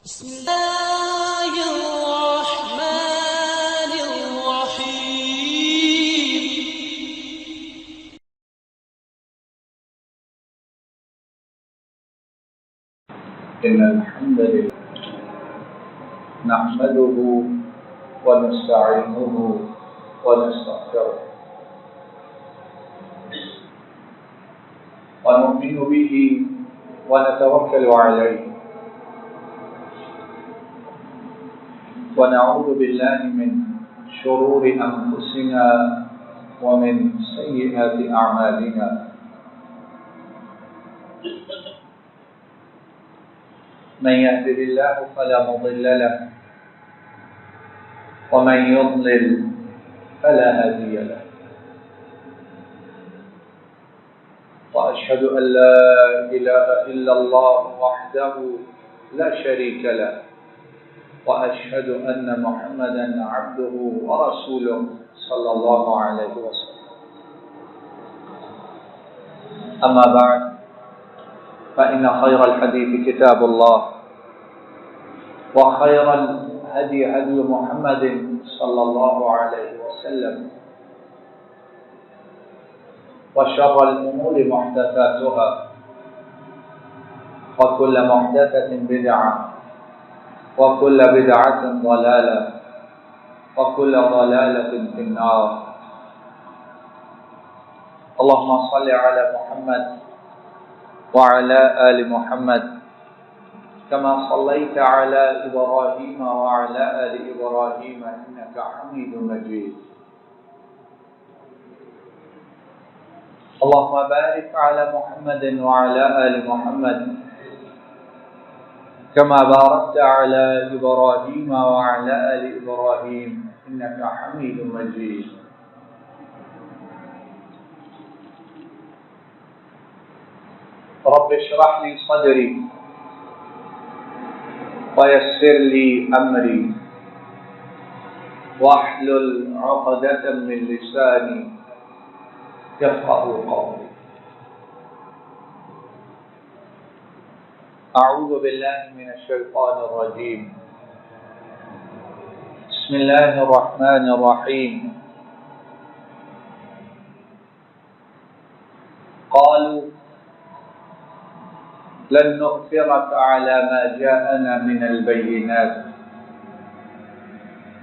بسم الله الرحمن الرحيم. إن الحمد لله نحمده ونستعينه ونستغفره ونؤمن به ونتوكل عليه ونعوذ بالله من شرور أنفسنا ومن سيئات أعمالنا من يهده الله فلا مضل له ومن يضلل فلا هادي له وأشهد أن لا إله إلا الله وحده لا شريك له وأشهد أن محمدا عبده ورسوله صلى الله عليه وسلم. أما بعد فإن خير الحديث كتاب الله وخير الهدي هدي محمد صلى الله عليه وسلم وشر الأمور محدثاتها وكل محدثة بدعة وكل بدعة ضلالة وكل ضلالة في النار. اللهم صل على محمد وعلى آل محمد كما صليت على إبراهيم وعلى آل إبراهيم إنك حميد مجيد. اللهم بارك على محمد وعلى آل محمد كما باركت على إبراهيم وعلى آل إبراهيم إنك حميد مجيد. رب اشرح لي صدري ويسر لي أمري واحلل عقدة من لساني يفقهوا قولي. أعوذ بالله من الشيطان الرجيم. بسم الله الرحمن الرحيم. قالوا لن نؤثرك على ما جاءنا من البينات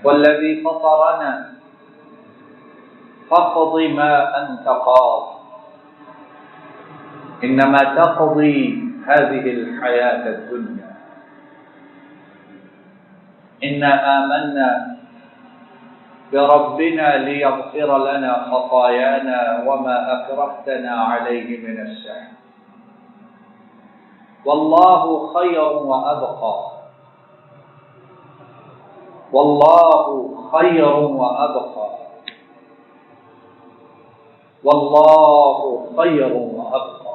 والذي فطرنا فاقض ما أنت قاض إنما تقضي هذه الحياة الدنيا إنا آمنا بربنا ليغفر لنا خطايانا وما أكرهتنا عليه من السحر والله خير وأبقى والله خير وأبقى والله خير وأبقى.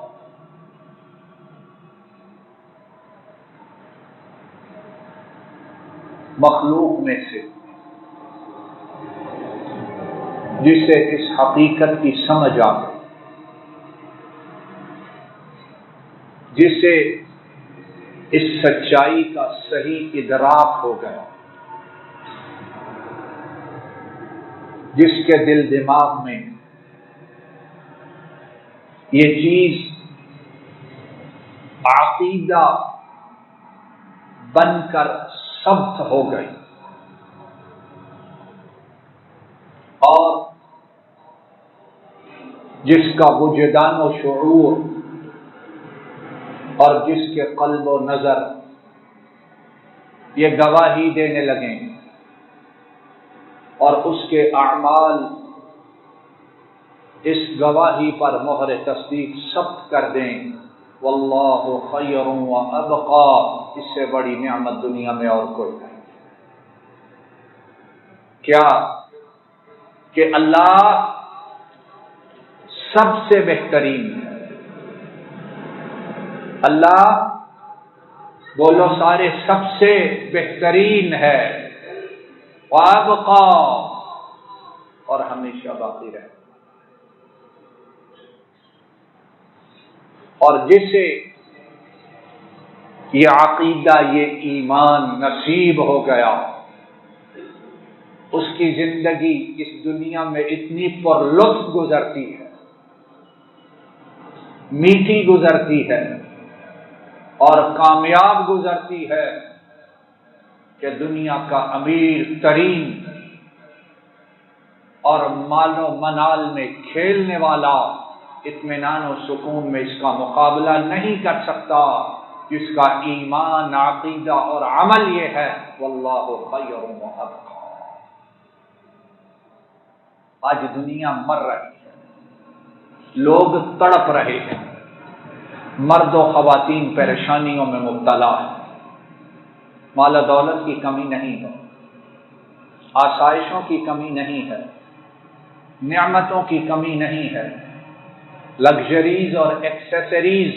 مخلوق میں سے جسے اس حقیقت کی سمجھ آ گئی، جسے اس سچائی کا صحیح ادراک ہو گیا، جس کے دل دماغ میں یہ چیز عقیدہ بن کر ثبت ہو گئی اور جس کا وجدان و شعور اور جس کے قلب و نظر یہ گواہی دینے لگیں اور اس کے اعمال اس گواہی پر مہر تصدیق ثبت کر دیں، واللہ خیر و ابقا، اس سے بڑی نعمت دنیا میں اور کوئی نہیں. کیا کہ اللہ سب سے بہترین ہے. اللہ بولو سارے سب سے بہترین ہے، وابقا، اور ہمیشہ باقی رہے. اور جسے یہ عقیدہ، یہ ایمان نصیب ہو گیا، اس کی زندگی اس دنیا میں اتنی پر لطف گزرتی ہے، میٹھی گزرتی ہے اور کامیاب گزرتی ہے کہ دنیا کا امیر ترین اور مال و منال میں کھیلنے والا اطمینان و سکون میں اس کا مقابلہ نہیں کر سکتا، جس کا ایمان، عقیدہ اور عمل یہ ہے واللہ خیر و ابقی۔ آج دنیا مر رہی ہے، لوگ تڑپ رہے ہیں، مرد و خواتین پریشانیوں میں مبتلا ہیں، مال و دولت کی کمی نہیں ہے، آسائشوں کی کمی نہیں ہے، نعمتوں کی کمی نہیں ہے، لگژریز اور ایکسیسریز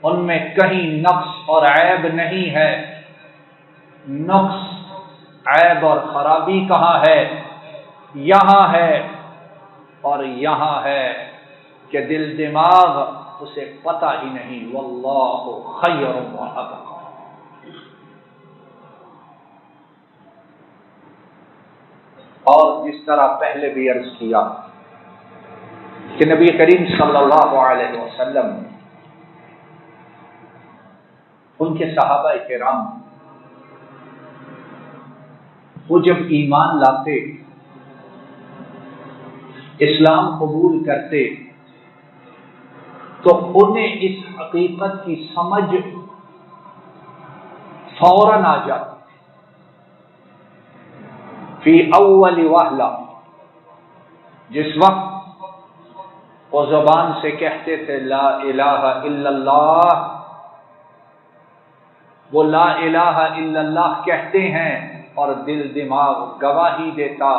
ان میں کہیں نقص اور عیب نہیں ہے۔ نقص، عیب اور خرابی کہاں ہے؟ یہاں ہے، اور یہاں ہے کہ دل دماغ اسے پتہ ہی نہیں۔ واللہ خیر و ابقی۔ اور جس طرح پہلے بھی عرض کیا کہ نبی کریم صلی اللہ علیہ وسلم، ان کے صحابہ کرام، وہ جب ایمان لاتے، اسلام قبول کرتے، تو انہیں اس حقیقت کی سمجھ فوراً آ جاتی فی اول وہلہ۔ جس وقت وہ زبان سے کہتے تھے لا الہ الا اللہ، وہ لا الہ الا اللہ کہتے ہیں اور دل دماغ گواہی دیتا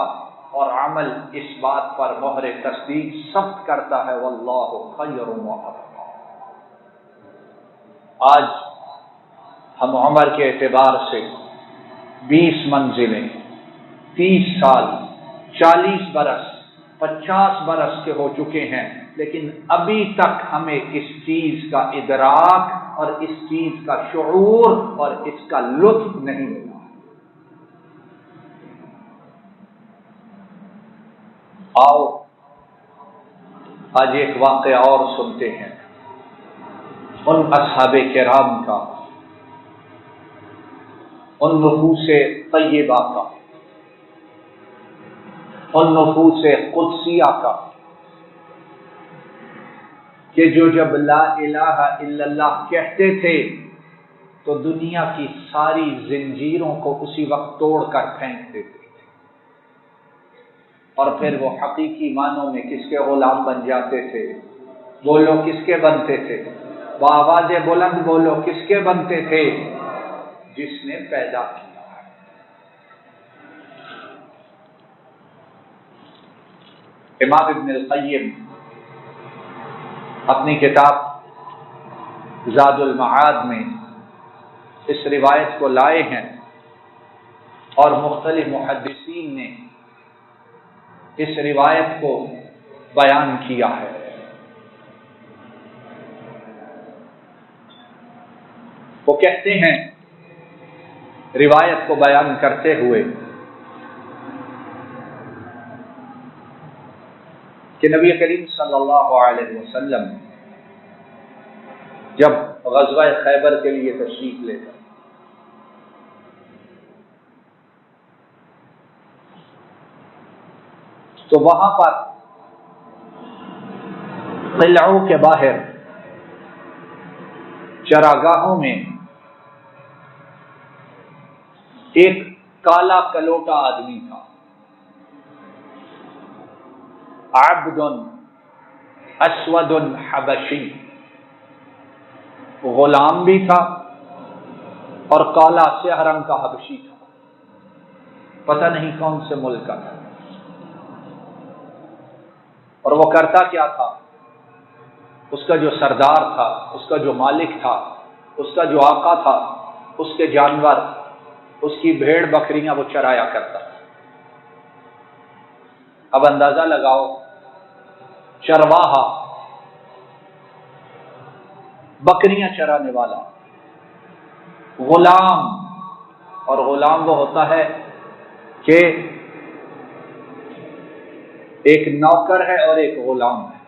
اور عمل اس بات پر مہر تصدیق ثبت کرتا ہے واللہ خیر و ابقی۔ آج ہم عمر کے اعتبار سے 20 منزلیں، 30 سال، 40 برس، 50 برس کے ہو چکے ہیں، لیکن ابھی تک ہمیں اس چیز کا ادراک اور اس چیز کا شعور اور اس کا لطف نہیں ملا۔ آؤ آج ایک واقعہ اور سنتے ہیں ان اصحاب کرام کا، ان نفوس طیبہ کا، ان نفوس قدسیہ کا، کہ جو جب لا الہ الا اللہ کہتے تھے تو دنیا کی ساری زنجیروں کو اسی وقت توڑ کر پھینک دیتے تھے، اور پھر وہ حقیقی معنوں میں کس کے غلام بن جاتے تھے؟ بولو کس کے بنتے تھے؟ بآواز بلند بولو کس کے بنتے تھے؟ جس نے پیدا کیا ہے۔ امام ابن القیم اپنی کتاب زاد المعاد میں اس روایت کو لائے ہیں، اور مختلف محدثین نے اس روایت کو بیان کیا ہے۔ وہ کہتے ہیں روایت کو بیان کرتے ہوئے کہ نبی کریم صلی اللہ علیہ وسلم جب غزوہ خیبر کے لیے تشریف لے گئے تو وہاں پر قلعوں کے باہر چراگاہوں میں ایک کالا کلوٹا آدمی تھا، عبد اسود حبشی، غلام بھی تھا اور کالا سیاہ رنگ کا حبشی تھا، پتہ نہیں کون سے ملک کا تھا۔ اور وہ کرتا کیا تھا؟ اس کا جو سردار تھا، اس کا جو مالک تھا، اس کا جو آقا تھا، اس کے جانور، اس کی بھیڑ بکریاں وہ چرایا کرتا تھا۔ اب اندازہ لگاؤ، چرواہا، بکریاں چرانے والا، غلام، اور غلام وہ ہوتا ہے کہ ایک نوکر ہے اور ایک غلام ہے،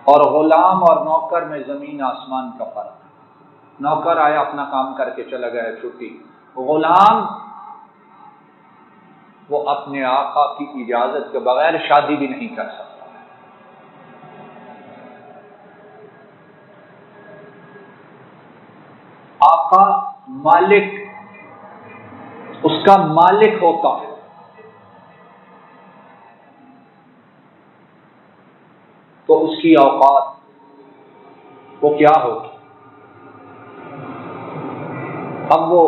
اور غلام اور نوکر میں زمین آسمان کا فرق ہے۔ نوکر آیا اپنا کام کر کے چلا گیا، چھٹی۔ غلام وہ اپنے آقا کی اجازت کے بغیر شادی بھی نہیں کر سکتا۔ آقا مالک، اس کا مالک ہوتا ہے، تو اس کی اوقات وہ کیا ہوگی؟ اب وہ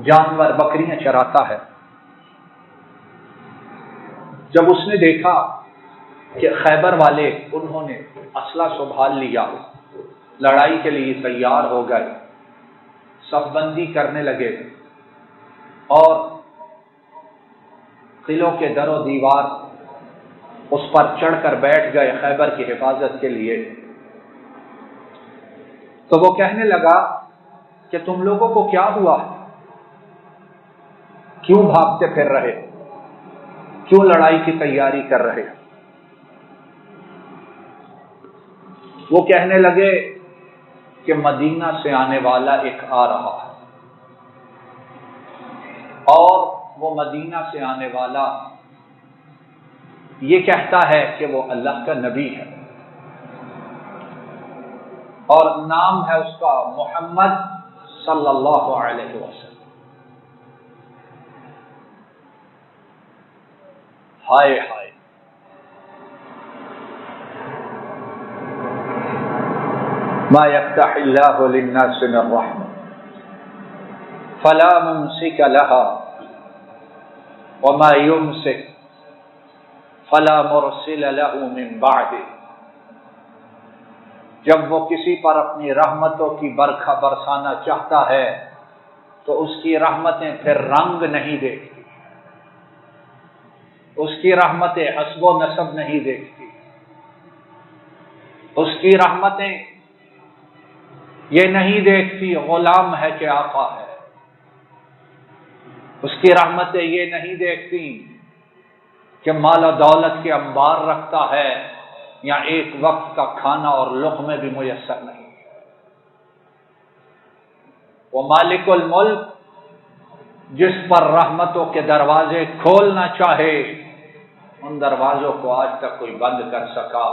جانور بکریاں چراتا ہے، جب اس نے دیکھا کہ خیبر والے انہوں نے اسلحہ سنبھال لیا، لڑائی کے لیے تیار ہو گئے، صف بندی کرنے لگے اور قلعوں کے در و دیوار اس پر چڑھ کر بیٹھ گئے خیبر کی حفاظت کے لیے، تو وہ کہنے لگا کہ تم لوگوں کو کیا ہوا؟ کیوں بھاگتے پھر رہے؟ کیوں لڑائی کی تیاری کر رہے؟ وہ کہنے لگے کہ مدینہ سے آنے والا ایک آ رہا ہے، اور وہ مدینہ سے آنے والا یہ کہتا ہے کہ وہ اللہ کا نبی ہے، اور نام ہے اس کا محمد صلی اللہ علیہ وسلم۔ ہائے ہائے، ما يفتح الله للناس من رحمة فلا ممسك لها وما يمسك فلا مرسل له من بعده۔ جب وہ کسی پر اپنی رحمتوں کی برکھا برسانا چاہتا ہے تو اس کی رحمتیں پھر رنگ نہیں دیکھتی، اس کی رحمتیں حسب و نسب نہیں دیکھتی، اس کی رحمتیں یہ نہیں دیکھتی غلام ہے کہ آقا ہے، اس کی رحمتیں یہ نہیں دیکھتی کہ مال و دولت کے انبار رکھتا ہے یا ایک وقت کا کھانا اور لقمے بھی میسر نہیں۔ وہ مالک الملک جس پر رحمتوں کے دروازے کھولنا چاہے ان دروازوں کو آج تک کوئی بند کر سکا،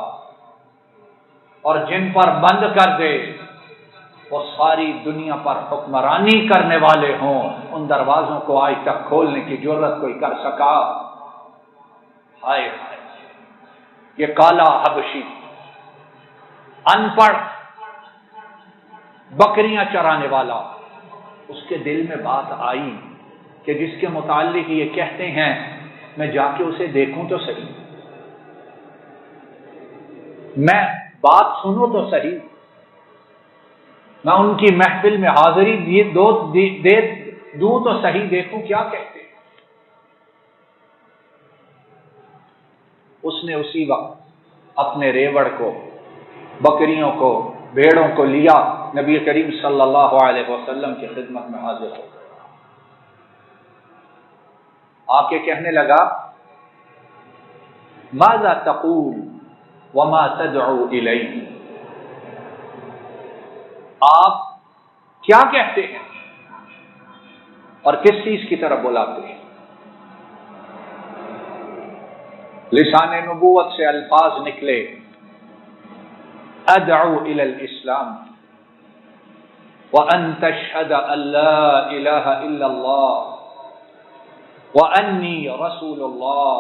اور جن پر بند کر دے وہ ساری دنیا پر حکمرانی کرنے والے ہوں، ان دروازوں کو آج تک کھولنے کی جرت کوئی کر سکا؟ ہائے ہائے، یہ کالا حبشی ان پڑھ بکریاں چرانے والا، اس کے دل میں بات آئی کہ جس کے متعلق یہ کہتے ہیں میں جا کے اسے دیکھوں تو صحیح، میں بات سنوں تو صحیح، میں ان کی محفل میں حاضری دوں تو صحیح، دیکھوں کیا کہتے ہیں۔ اس نے اسی وقت اپنے ریوڑ کو، بکریوں کو، بھیڑوں کو لیا، نبی کریم صلی اللہ علیہ وسلم کی خدمت میں حاضر ہو گیا، آ کے کہنے لگا ماذا تقول وما تدعو الیہ، آپ کیا کہتے ہیں اور کس چیز کی طرف بلاتے ہیں؟ لسان نبوت سے الفاظ نکلے ادعو الی الاسلام وان تشهد ان لا الہ الا اللہ وانی رسول اللہ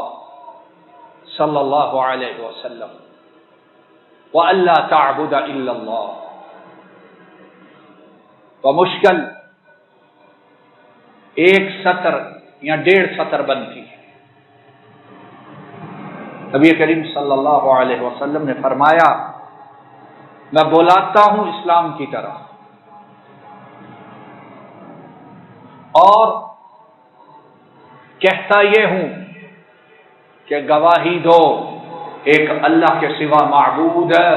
صلی اللہ علیہ وسلم وان لا تعبد الا اللہ۔ تو مشکل ایک سطر یا 1.5 سطر بنتی ہے۔ نبی کریم صلی اللہ علیہ وسلم نے فرمایا میں بلاتا ہوں اسلام کی طرف، اور کہتا یہ ہوں کہ گواہی دو ایک اللہ کے سوا معبود ہے،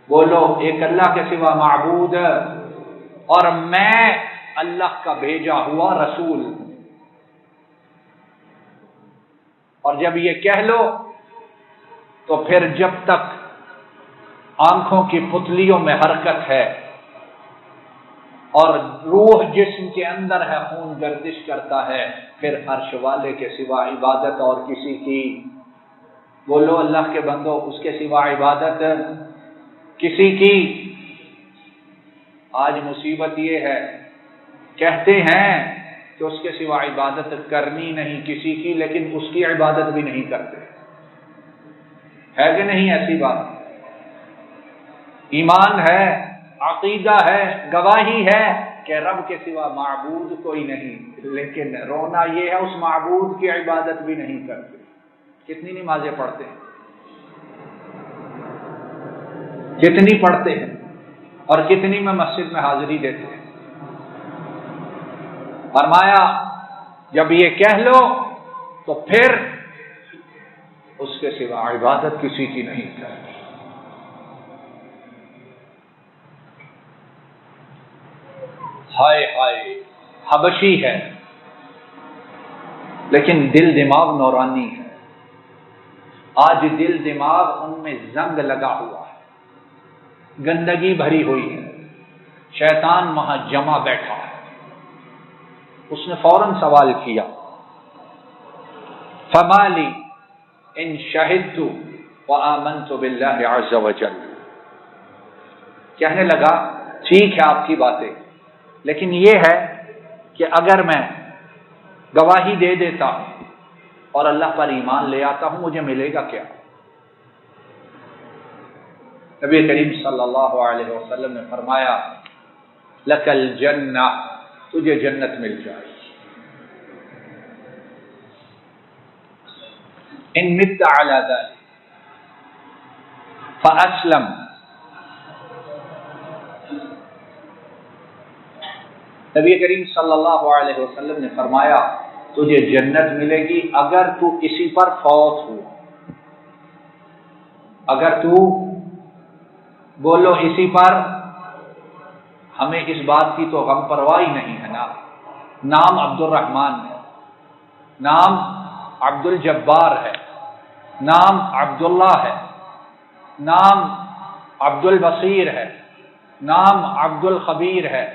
بولو ایک اللہ کے سوا معبود ہے، اور میں اللہ کا بھیجا ہوا رسول ہوں۔ اور جب یہ کہہ لو تو پھر جب تک آنکھوں کی پتلیوں میں حرکت ہے اور روح جسم کے اندر ہے، خون گردش کرتا ہے، پھر عرش والے کے سوا عبادت اور کسی کی، بولو اللہ کے بندو، اس کے سوا عبادت کسی کی۔ آج مصیبت یہ ہے، کہتے ہیں کہ اس کے سوا عبادت کرنی نہیں کسی کی، لیکن اس کی عبادت بھی نہیں کرتے، ہے کہ نہیں ایسی بات؟ ایمان ہے، عقیدہ ہے، گواہی ہے کہ رب کے سوا معبود کوئی نہیں، لیکن رونا یہ ہے اس معبود کی عبادت بھی نہیں کرتے۔ کتنی نمازیں پڑھتے ہیں، کتنی پڑھتے ہیں، اور کتنی میں مسجد میں حاضری دیتے ہیں۔ فرمایا جب یہ کہہ لو تو پھر اس کے سوا عبادت کسی کی نہیں کرنی۔ ہائے ہائے، حبشی ہے لیکن دل دماغ نورانی ہے۔ آج دل دماغ ان میں زنگ لگا ہوا ہے، گندگی بھری ہوئی ہے، شیطان وہاں جمع بیٹھا ہے۔ اس نے فوراً سوال کیا، فما لی ان شہدت وآمنت باللہ عز وجل، کہنے لگا ٹھیک ہے آپ کی باتیں، لیکن یہ ہے کہ اگر میں گواہی دے دیتا ہوں اور اللہ پر ایمان لے آتا ہوں مجھے ملے گا کیا؟ نبی کریم صلی اللہ علیہ وسلم نے فرمایا لک الجنہ، تجھے جنت مل جائے گی، ان مت علی ذلک فاسلم، نبی کریم صلی اللہ علیہ وسلم نے فرمایا تجھے جنت ملے گی اگر تو اسی پر فوت ہو، اگر تو، بولو اسی پر، ہمیں اس بات کی تو غم پرواہی نہیں ہے نا، نام عبد الرحمن ہے، نام عبد الجبار ہے، نام عبداللہ ہے، نام عبد البصیر ہے، نام عبد الخبیر ہے،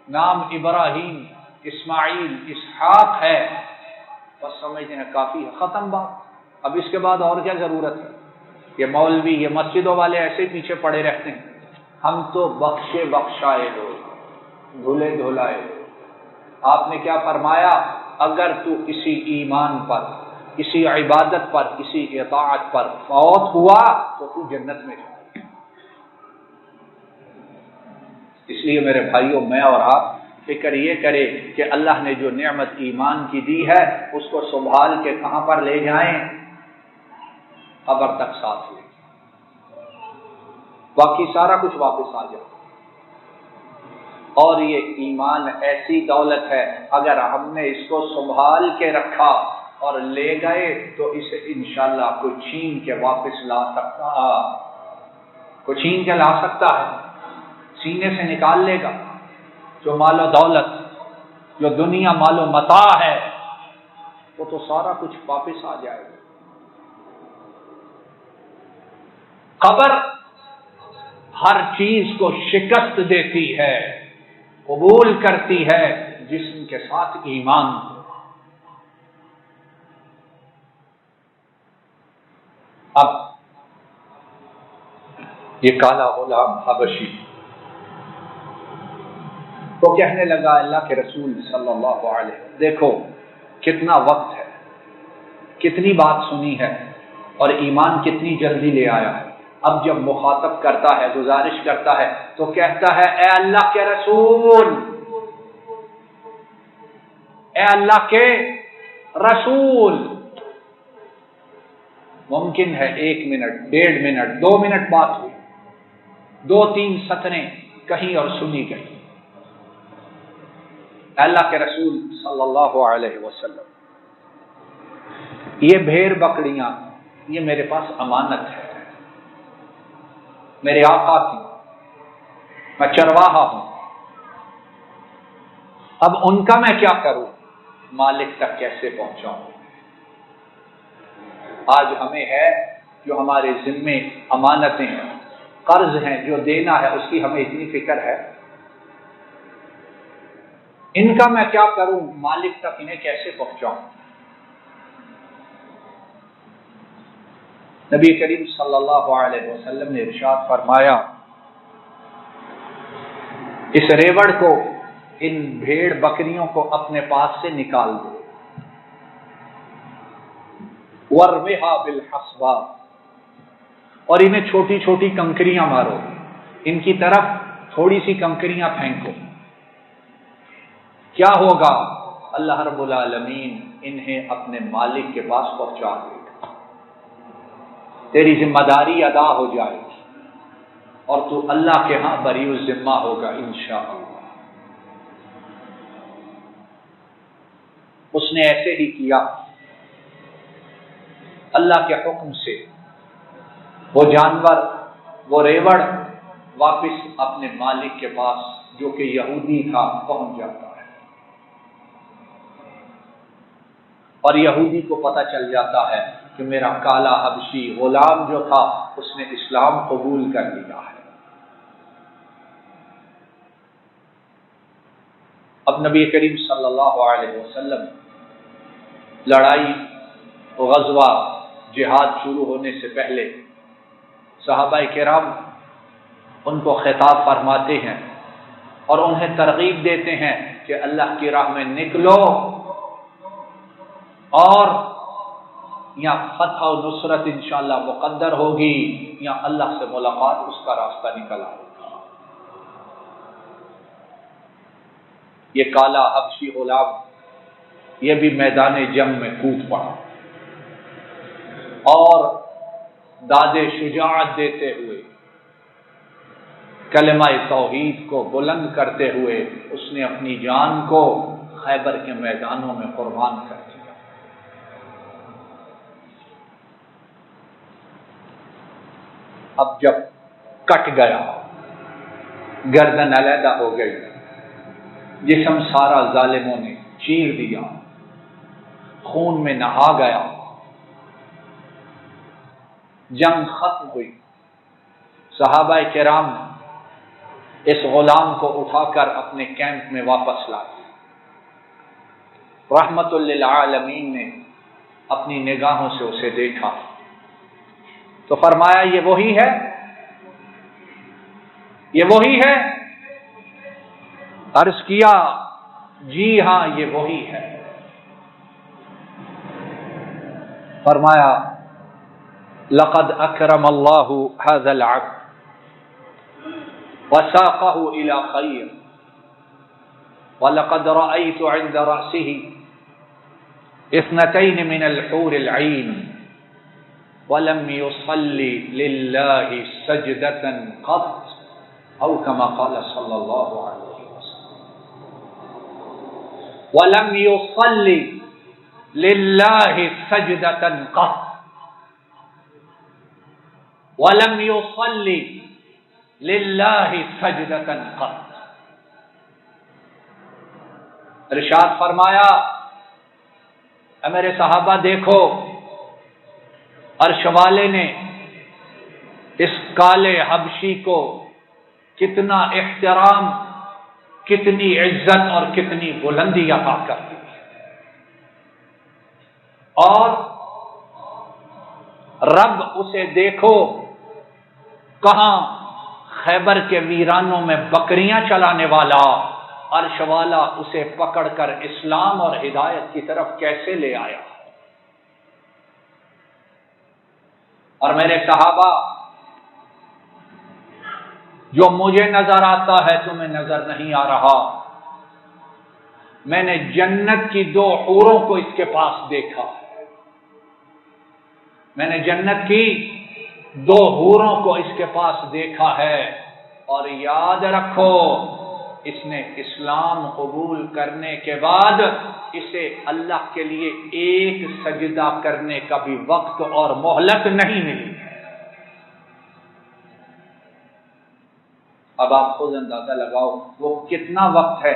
نام ابراہیم، اسماعیل، اسحاق ہے، بس سمجھتے ہیں کافی ہے، ختم بات، اب اس کے بعد اور کیا ضرورت ہے؟ یہ مولوی، یہ مسجدوں والے ایسے پیچھے پڑے رہتے ہیں، ہم تو بخشے بخشائے لوگ، دھلے دھلائے لوگ۔ آپ نے کیا فرمایا؟ اگر تو کسی ایمان پر، کسی عبادت پر، کسی اطاعت پر فوت ہوا تو تو جنت میں جائے۔ اس لیے میرے بھائیوں، میں اور آپ فکر یہ کرے کہ اللہ نے جو نعمت ایمان کی دی ہے اس کو سنبھال کے کہاں پر لے جائیں؟ قبر تک ساتھ لے، باقی سارا کچھ واپس آ جائے۔ اور یہ ایمان ایسی دولت ہے، اگر ہم نے اس کو سنبھال کے رکھا اور لے گئے تو اسے انشاءاللہ کوئی چھین کے واپس لا سکتا، کوئی چھین کے لا سکتا ہے، سینے سے نکال لے گا۔ جو مال و دولت، جو دنیا مال و متاع ہے، وہ تو سارا کچھ واپس آ جائے گا۔ قبر ہر چیز کو شکست دیتی ہے، قبول کرتی ہے جسم کے ساتھ ایمان کو۔ اب یہ کالا غلام حبشی تو کہنے لگا اللہ کے رسول صلی اللہ علیہ وسلم، دیکھو کتنا وقت ہے، کتنی بات سنی ہے اور ایمان کتنی جلدی لے آیا ہے۔ اب جب مخاطب کرتا ہے، گزارش کرتا ہے تو کہتا ہے اے اللہ کے رسول، اے اللہ کے رسول۔ ممکن ہے 1 منٹ، 1.5 منٹ، 2 منٹ بات ہوئی، 2-3 سطریں کہیں اور سنی گئی۔ اللہ کے رسول صلی اللہ علیہ وسلم، یہ بھیڑ بکریاں یہ میرے پاس امانت ہے، میرے آقا کی، میں چرواہا ہوں، اب ان کا میں کیا کروں؟ مالک تک کیسے پہنچاؤں؟ آج ہمیں ہے جو ہمارے ذمے امانتیں ہیں، قرض ہیں جو دینا ہے، اس کی ہمیں اتنی فکر ہے؟ ان کا میں کیا کروں؟ مالک تک انہیں کیسے پہنچاؤں؟ نبی کریم صلی اللہ علیہ وسلم نے ارشاد فرمایا، اس ریوڑ کو، ان بھیڑ بکریوں کو اپنے پاس سے نکال دو، وَارْمِهَا بِالْحَصْبَةِ، اور انہیں چھوٹی چھوٹی کنکریاں مارو، ان کی طرف تھوڑی سی کنکریاں پھینکو۔ کیا ہوگا؟ اللہ رب العالمین انہیں اپنے مالک کے پاس پہنچا دے گا، تیری ذمہ داری ادا ہو جائے گی اور تو اللہ کے ہاں بری الذمہ ہوگا انشاءاللہ۔ اس نے ایسے ہی کیا، اللہ کے حکم سے وہ جانور، وہ ریوڑ واپس اپنے مالک کے پاس جو کہ یہودی تھا پہنچ جاتا ہے، اور یہودی کو پتہ چل جاتا ہے کہ میرا کالا حبشی غلام جو تھا اس نے اسلام قبول کر لیا ہے۔ اب نبی کریم صلی اللہ علیہ وسلم لڑائی، غزوہ، جہاد شروع ہونے سے پہلے صحابہ کرام ان کو خطاب فرماتے ہیں اور انہیں ترغیب دیتے ہیں کہ اللہ کی راہ میں نکلو، اور یا فتح و نصرت انشاءاللہ مقدر ہوگی یا اللہ سے ملاقات، اس کا راستہ نکل آئے گا۔ یہ کالا حبشی غلام یہ بھی میدان جنگ میں کود پڑا اور داد شجاعت دیتے ہوئے، کلمہ توحید کو بلند کرتے ہوئے اس نے اپنی جان کو خیبر کے میدانوں میں قربان کر دیا۔ اب جب کٹ گیا، گردن علیحدہ ہو گئی، جسم سارا ظالموں نے چیر دیا، خون میں نہا گیا، جنگ ختم ہوئی، صحابہ کرام اس غلام کو اٹھا کر اپنے کیمپ میں واپس لائے۔ رحمت للعالمین نے اپنی نگاہوں سے اسے دیکھا تو فرمایا، یہ وہی ہے، یہ وہی ہے؟ عرض کیا، جی ہاں یہ وہی ہے۔ فرمایا، لقد اکرم اللہ هذا العبد وساقه الى خیر ولقد رأيت عند رأسه 2 من الحور العين ولم يصلي لله سجدة قط، او كما قال صلى الله عليه وسلم، ولم يصلي لله سجدة قط، وَلَمْ يُصَلِّ لِلَّهِ سَجْدَةً قَطْ۔ ارشاد فرمایا، اے میرے صحابہ دیکھو، عرش والے نے اس کالے حبشی کو کتنا احترام، کتنی عزت اور کتنی بلندی عطا کر دی، اور رب اسے دیکھو کہاں، خیبر کے ویرانوں میں بکریاں چلانے والا، عرش والا اسے پکڑ کر اسلام اور ہدایت کی طرف کیسے لے آیا۔ اور میرے صحابہ، جو مجھے نظر آتا ہے تمہیں نظر نہیں آ رہا، میں نے جنت کی 2 حوروں کو اس کے پاس دیکھا، میں نے جنت کی 2 حوروں کو اس کے پاس دیکھا ہے، اور یاد رکھو اس نے اسلام قبول کرنے کے بعد اسے اللہ کے لیے 1 سجدہ کرنے کا بھی وقت اور مہلت نہیں ملی۔ اب آپ خود اندازہ لگاؤ وہ کتنا وقت ہے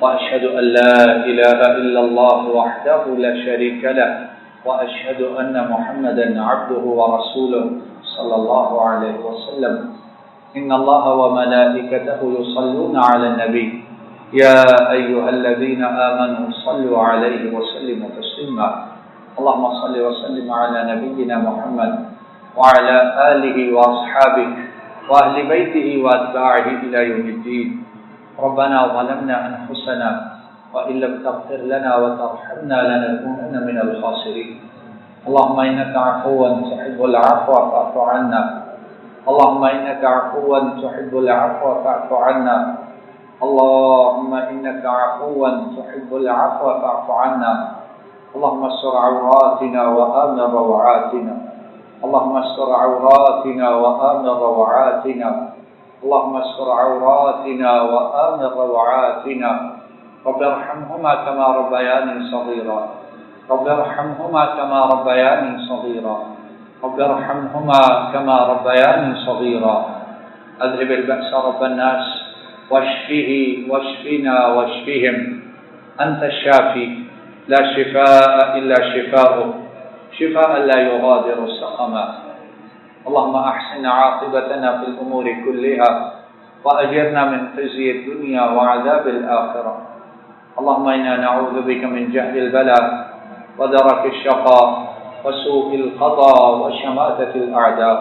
وأشهد أن لا إله إلا الله وحده لا شريك له وأشهد أن محمدا عبده ورسوله صلى الله عليه وسلم إن الله وملائكته يصلون على النبي يا أيها الذين آمنوا صلوا عليه وسلموا تسليما اللهم صل وسلم على نبينا محمد وعلى آله وأصحابه وأهل بيته وأتباعه إلى يوم الدين ربنا ظلمنا أنفسنا وإن لم تغفر لنا وترحمنا لنكونن من الخاسرين اللهم إنك عفو تحب العفو فاعف عنا اللهم إنك عفو تحب العفو فاعف عنا اللهم إنك عفو تحب العفو فاعف عنا اللهم استر عوراتنا وآمن روعاتنا اللهم استر عوراتنا وآمن روعاتنا اللهم استر عوراتنا وآمن روعاتنا رب ارحمهما كما ربياني صغيرا رب ارحمهما كما ربياني صغيرا رب ارحمهما كما ربياني صغيرا اذهب البأس رب الناس واشفه واشفنا واشفهم أنت الشافي لا شفاء إلا شفاؤك شفاء لا يغادر سقما اللهم أحسن عاقبتنا في الأمور كلها وأجرنا من خزي الدنيا وعذاب الآخرة اللهم إنا نعوذ بك من جهل البلاء ودرك الشقاء وسوء القضاء وشماتة الأعداء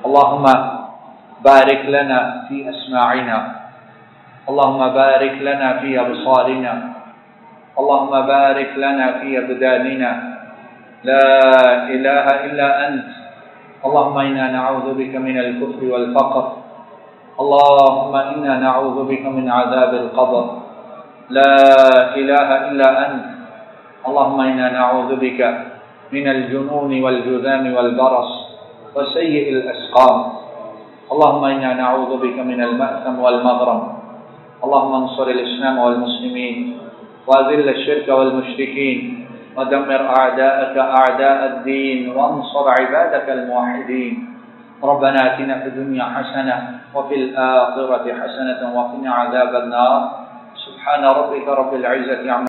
اللهم بارك لنا في أسماعنا اللهم بارك لنا في أبصارنا اللهم بارك لنا في أبداننا لا إله إلا أنت اللهم إنا نعوذ بك من الكفر والفقر اللهم إنا نعوذ بك من عذاب القبر لا إله إلا أنت اللهم إنا نعوذ بك من الجنون والجذام والبرص وسيء الأسقام اللهم إنا نعوذ بك من المأثم والمغرم اللهم انصر الإسلام والمسلمين وأذل الشرك والمشركين ودمر أعداءك أعداء الدين وانصر عبادك الموحدين ربنا آتنا في الدنيا حسنة وفي الآخرة حسنة وقنا عذاب النار سبحان ربك رب العزة عما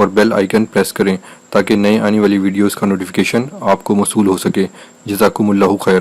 اور بیل آئیکن پریس کریں تاکہ نئے آنے والی ویڈیوز کا نوٹیفیکیشن آپ کو موصول ہو سکے۔ جزاکم اللہ خیر۔